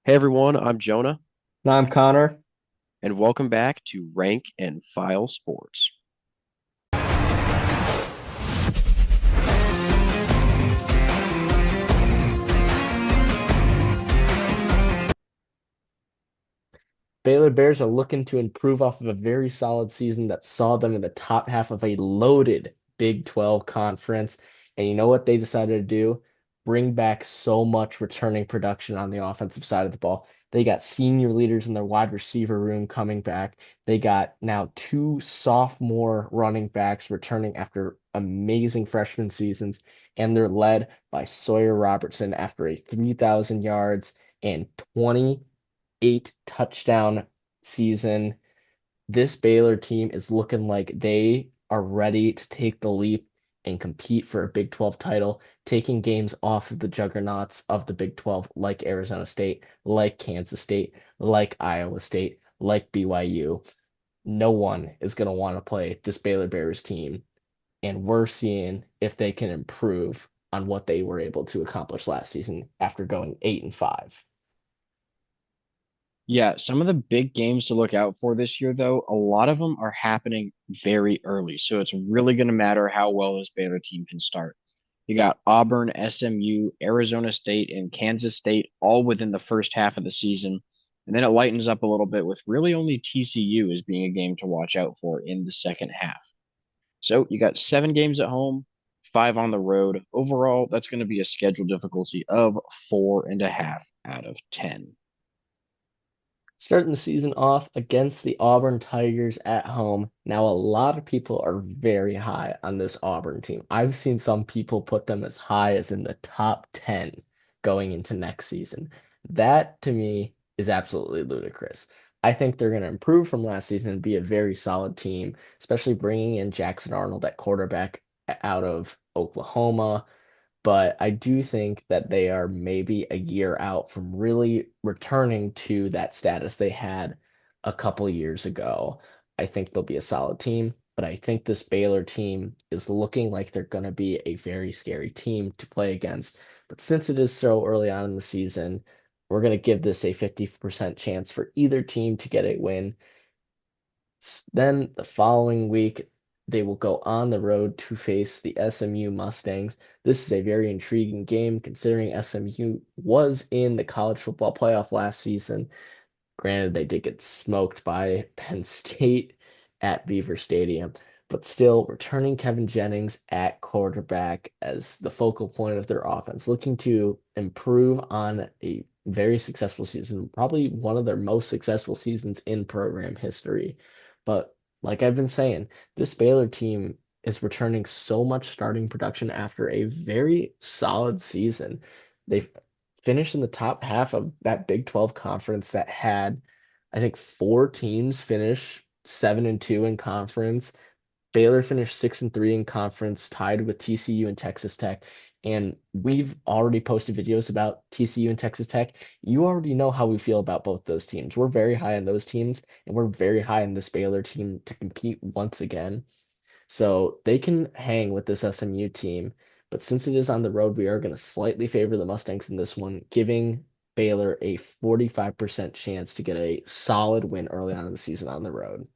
Hey everyone, I'm Jonah, No, I'm Connor. and welcome back to Rank and File Sports. Baylor Bears are looking to improve off of a very solid season that saw them in the top half of a loaded Big 12 conference. And you know what they decided to do? Bring back so much returning production on the offensive side of the ball. They got senior leaders in their wide receiver room coming back. They got now two sophomore running backs returning after amazing freshman seasons, and they're led by Sawyer Robertson after a 3,000 yards and 28 touchdown season. This Baylor team is looking like they are ready to take the leap and compete for a Big 12 title, taking games off of the juggernauts of the Big 12, like Arizona State, like Kansas State, like Iowa State, like BYU. No one is going to want to play this Baylor Bears team, and we're seeing if they can improve on what they were able to accomplish last season after going 8-5. Yeah, some of the big games to look out for this year, though, a lot of them are happening very early. So it's really going to matter how well this Baylor team can start. You got Auburn, SMU, Arizona State, and Kansas State all within the first half of the season. And then it lightens up a little bit with really only TCU as being a game to watch out for in the second half. So you got 7 games at home, 5 on the road. Overall, that's going to be a schedule difficulty of 4.5 out of 10. Starting the season off against the Auburn Tigers at home. Now, a lot of people are very high on this Auburn team. I've seen some people put them as high as in the top 10 going into next season. That to me is absolutely ludicrous. I think they're going to improve from last season and be a very solid team, especially bringing in Jackson Arnold at quarterback out of Oklahoma, but I do think that they are maybe a year out from really returning to that status they had a couple years ago. I think they'll be a solid team, but I think this Baylor team is looking like they're going to be a very scary team to play against. But since it is so early on in the season, we're going to give this a 50% chance for either team to get a win. Then the following week, they will go on the road to face the SMU Mustangs. This is a very intriguing game considering SMU was in the college football playoff last season. Granted, they did get smoked by Penn State at Beaver Stadium, but still returning Kevin Jennings at quarterback as the focal point of their offense, looking to improve on a very successful season, probably one of their most successful seasons in program history. But like I've been saying, this Baylor team is returning so much starting production after a very solid season. They've finished in the top half of that Big 12 conference that had, I think, four teams finish 7-2 in conference. Baylor finished 6-3 in conference, tied with TCU and Texas Tech. And we've already posted videos about TCU and Texas Tech. You already know how we feel about both those teams. We're very high on those teams, and we're very high in this Baylor team to compete once again. So they can hang with this SMU team. But since it is on the road, we are going to slightly favor the Mustangs in this one, giving Baylor a 45% chance to get a solid win early on in the season on the road.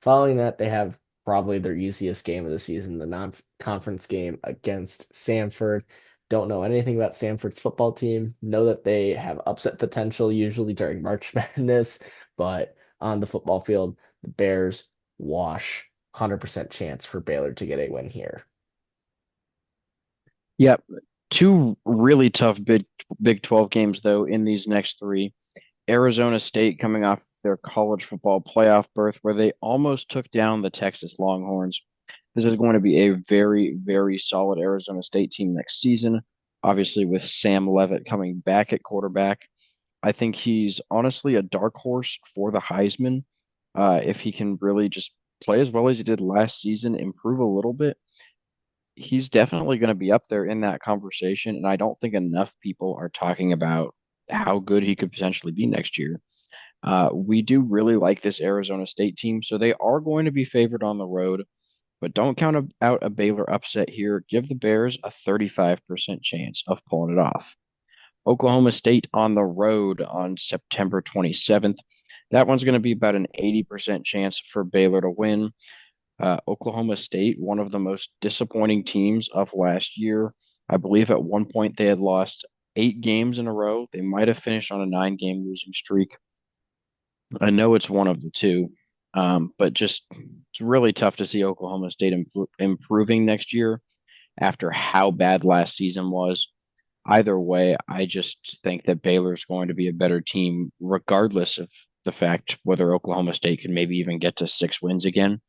Following that, they have probably their easiest game of the season, the non-conference game against Samford. Don't know anything about Samford's football team. Know that they have upset potential usually during March Madness, but on the football field, the Bears wash 100% chance for Baylor to get a win here. Yep. Two really tough Big 12 games, though, in these next three. Arizona State coming off their college football playoff berth, where they almost took down the Texas Longhorns. This is going to be a very, very solid Arizona State team next season. Obviously, with Sam Levitt coming back at quarterback, I think he's honestly a dark horse for the Heisman. If he can really just play as well as he did last season, improve a little bit, he's definitely going to be up there in that conversation. And I don't think enough people are talking about how good he could potentially be next year. We do really like this Arizona State team, so they are going to be favored on the road, but don't count out a Baylor upset here. Give the Bears a 35% chance of pulling it off. Oklahoma State on the road on September 27th. That one's going to be about an 80% chance for Baylor to win. Oklahoma State, one of the most disappointing teams of last year. I believe at one point they had lost 8 games in a row. They might have finished on a 9 game losing streak. I know it's one of the two, but just it's really tough to see Oklahoma State improving next year after how bad last season was. Either way, I just think that Baylor's going to be a better team, regardless of the fact whether Oklahoma State can maybe even get to 6 wins again.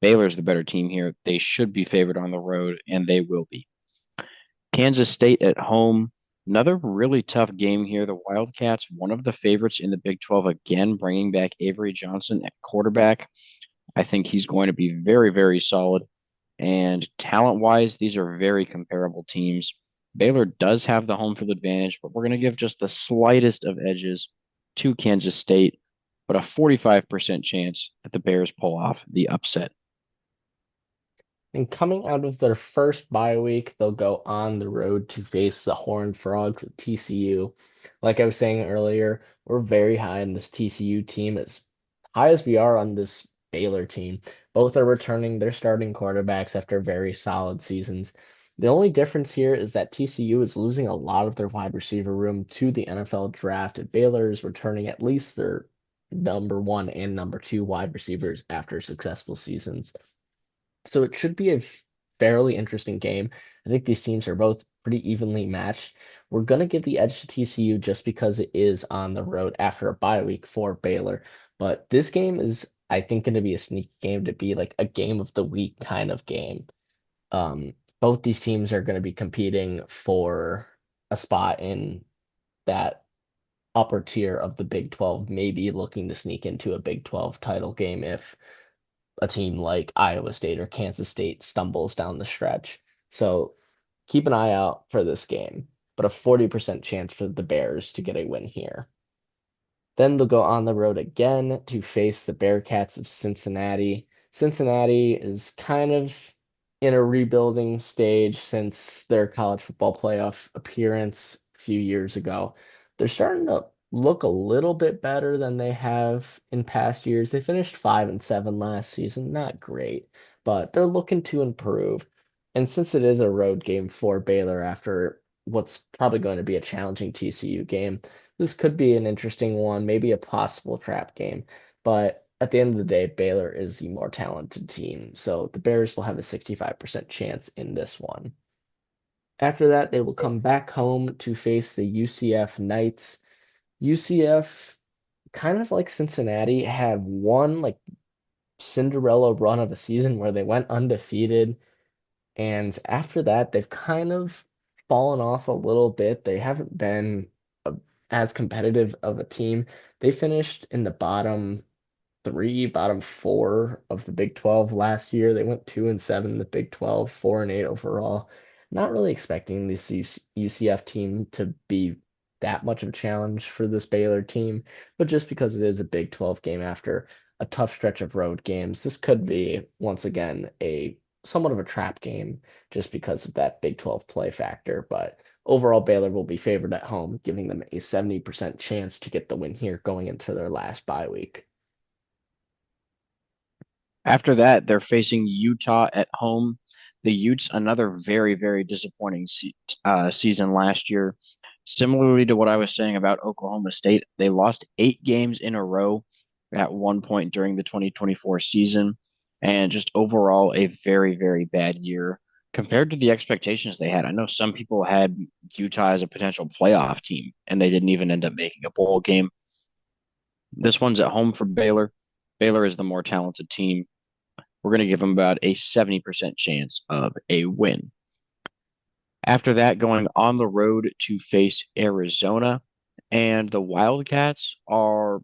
Baylor's the better team here. They should be favored on the road, and they will be. Kansas State at home. Another really tough game here. The Wildcats, one of the favorites in the Big 12, again, bringing back Avery Johnson at quarterback. I think he's going to be very, very solid. And talent wise, these are very comparable teams. Baylor does have the home field advantage, but we're going to give just the slightest of edges to Kansas State, but a 45% chance that the Bears pull off the upset. And coming out of their first bye week, they'll go on the road to face the Horned Frogs of TCU. Like I was saying earlier, we're very high on this TCU team, as high as we are on this Baylor team. Both are returning their starting quarterbacks after very solid seasons. The only difference here is that TCU is losing a lot of their wide receiver room to the NFL draft, and Baylor is returning at least their number one and number two wide receivers after successful seasons. So it should be a fairly interesting game. I think these teams are both pretty evenly matched. We're going to give the edge to TCU just because it is on the road after a bye week for Baylor. But this game is, I think, going to be a sneaky game to be like a game of the week kind of game. Both these teams are going to be competing for a spot in that upper tier of the Big 12, maybe looking to sneak into a Big 12 title game if a team like Iowa State or Kansas State stumbles down the stretch. So keep an eye out for this game, but a 40% chance for the Bears to get a win here. Then they'll go on the road again to face the Bearcats of Cincinnati. Cincinnati is kind of in a rebuilding stage since their college football playoff appearance a few years ago. They're starting to look a little bit better than they have in past years. They finished 5-7 last season, not great, but they're looking to improve. And since it is a road game for Baylor after what's probably going to be a challenging TCU game, this could be an interesting one, maybe a possible trap game. But at the end of the day, Baylor is the more talented team. So the Bears will have a 65% chance in this one. After that, they will come back home to face the UCF Knights. UCF, kind of like Cincinnati, have one like Cinderella run of a season where they went undefeated. And after that, they've kind of fallen off a little bit. They haven't been as competitive of a team. They finished in the bottom three, bottom four of the Big 12 last year. They went 2-7 in the Big 12, 4-8 overall. Not really expecting this UCF team to be that much of a challenge for this Baylor team, but just because it is a Big 12 game after a tough stretch of road games, this could be once again a somewhat of a trap game just because of that Big 12 play factor. But overall, Baylor will be favored at home, giving them a 70% chance to get the win here going into their last bye week. After that, they're facing Utah at home. The Utes, another very, very disappointing season last year. Similarly to what I was saying about Oklahoma State, they lost 8 games in a row at one point during the 2024 season, and just overall a very, very bad year compared to the expectations they had. I know some people had Utah as a potential playoff team, and they didn't even end up making a bowl game. This one's at home for Baylor. Baylor is the more talented team. We're going to give them about a 70% chance of a win. After that, going on the road to face Arizona, and the Wildcats are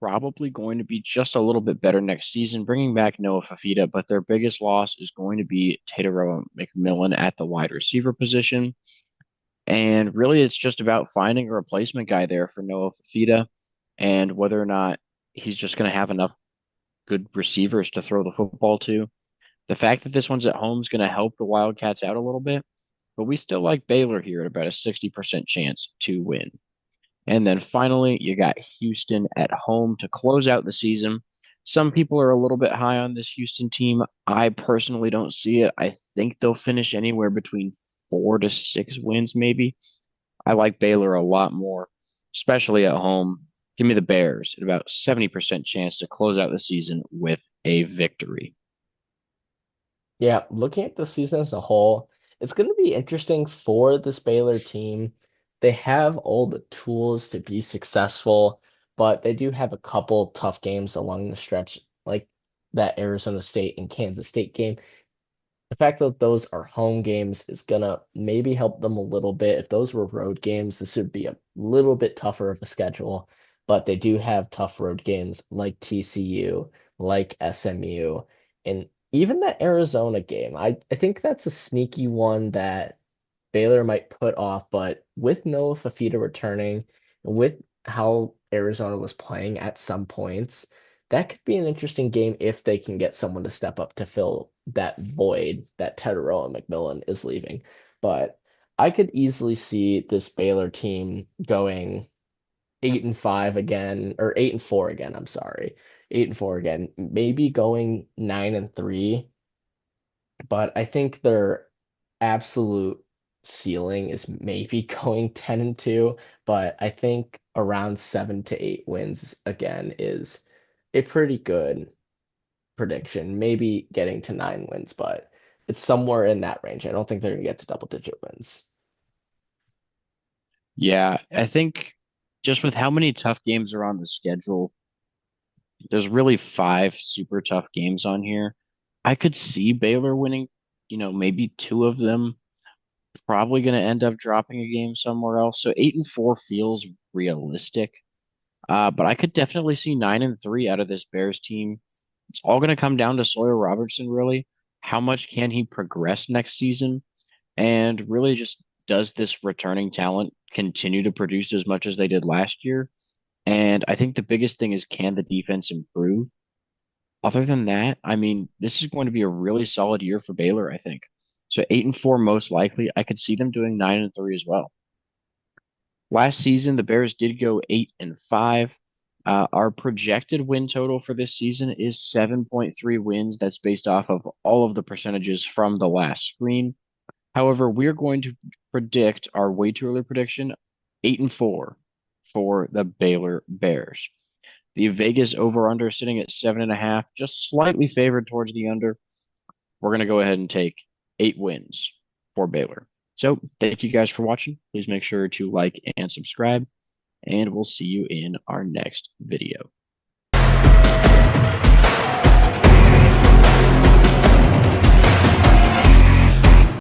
probably going to be just a little bit better next season, bringing back Noah Fafita, but their biggest loss is going to be Tataro McMillan at the wide receiver position. And really, it's just about finding a replacement guy there for Noah Fafita and whether or not he's just going to have enough good receivers to throw the football to. The fact that this one's at home is going to help the Wildcats out a little bit, but we still like Baylor here at about a 60% chance to win. And then finally, you got Houston at home to close out the season. Some people are a little bit high on this Houston team. I personally don't see it. I think they'll finish anywhere between 4 to 6 wins, maybe. I like Baylor a lot more, especially at home. Give me the Bears at about 70% chance to close out the season with a victory. Yeah, looking at the season as a whole, it's going to be interesting for this Baylor team. They have all the tools to be successful, but they do have a couple tough games along the stretch, like that Arizona State and Kansas State game. The fact that those are home games is gonna maybe help them a little bit. If those were road games, this would be a little bit tougher of a schedule, but they do have tough road games like TCU, like SMU, and even that Arizona game. I think that's a sneaky one that Baylor might put off, but with Noah Fafita returning, with how Arizona was playing at some points, that could be an interesting game if they can get someone to step up to fill that void that Teteroa McMillan is leaving. But I could easily see this Baylor team going 8-5 again, or 8-4 again. I'm sorry, 8-4 again. Maybe going 9-3, but I think their absolute ceiling is maybe going 10-2, but I think around 7 to 8 wins again is a pretty good prediction. Maybe getting to 9 wins, but it's somewhere in that range. I don't think they're going to get to double digit wins. Yeah, I think just with how many tough games are on the schedule, there's really 5 super tough games on here. I could see Baylor winning, maybe 2 of them. Probably going to end up dropping a game somewhere else. So 8-4 feels realistic. But I could definitely see 9-3 out of this Bears team. It's all going to come down to Sawyer Robertson, really. How much can he progress next season? And really, just does this returning talent continue to produce as much as they did last year? And I think the biggest thing is, can the defense improve? Other than that, I mean, this is going to be a really solid year for Baylor, I think. So 8-4 most likely. I could see them doing 9-3 as well. Last season, the Bears did go 8-5. Our projected win total for this season is 7.3 wins. That's based off of all of the percentages from the last screen. However, we're going to predict our way too early prediction 8-4 for the Baylor Bears. The Vegas over under sitting at 7.5, just slightly favored towards the under. We're going to go ahead and take 8 wins for Baylor. So thank you guys for watching. Please make sure to like and subscribe, and we'll see you in our next video.